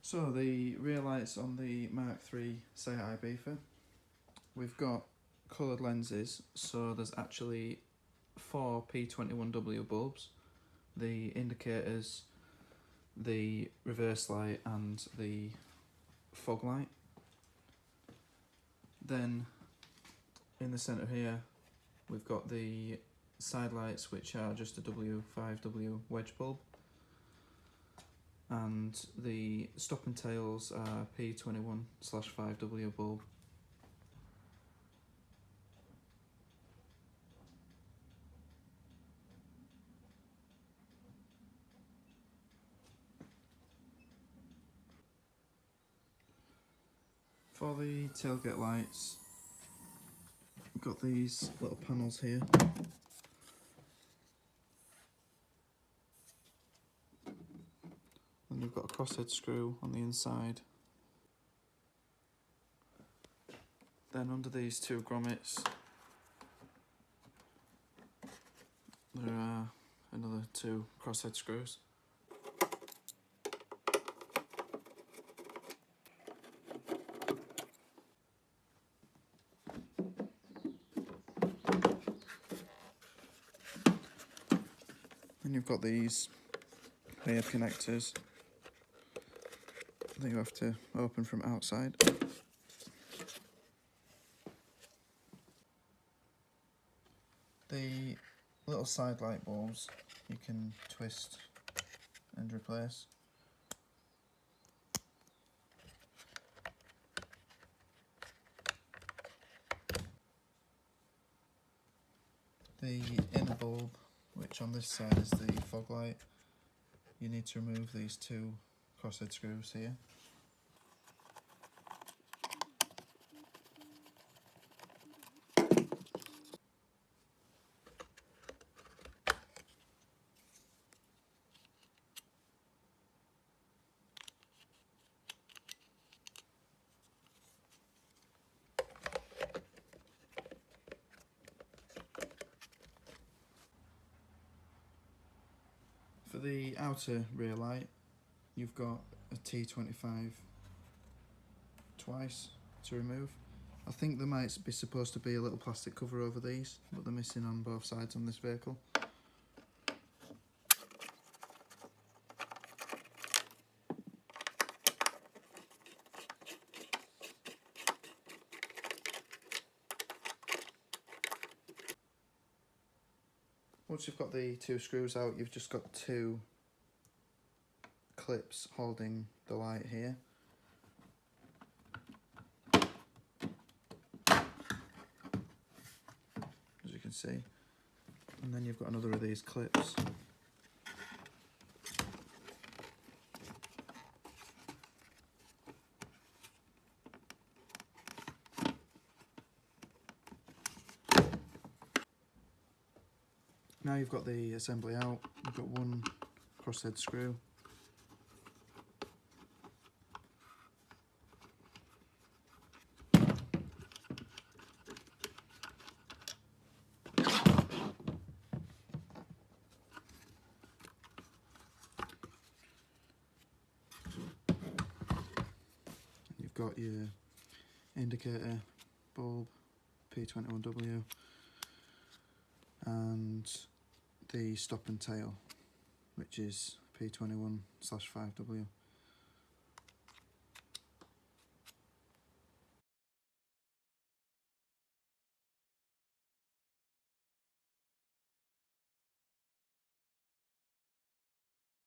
So the rear lights on the Mk3 Seat Ibiza, we've got coloured lenses, so there's actually 4 P21W bulbs, the indicators, the reverse light and the fog light. Then in the centre here we've got the side lights, which are just a W5W wedge bulb, and the stop and tails are P21/5W bulb. For the tailgate lights, we've got these little panels here. And we've got a crosshead screw on the inside. Then under these two grommets, there are another 2 crosshead screws. And you've got these pair connectors that you have to open from outside. The little side light bulbs you can twist and replace. The inner bulb, which on this side is the fog light, you need to remove these 2 crosshead screws here. For the outer rear light, you've got a T25 twice to remove. I think there might be supposed to be a little plastic cover over these, but they're missing on both sides on this vehicle. Once you've got the 2 screws out, you've just got 2 clips holding the light here. As you can see. And then you've got another of these clips. Now you've got the assembly out, you've got 1 crosshead screw. You've got your indicator bulb, P21W, and the stop and tail, which is P21/5W.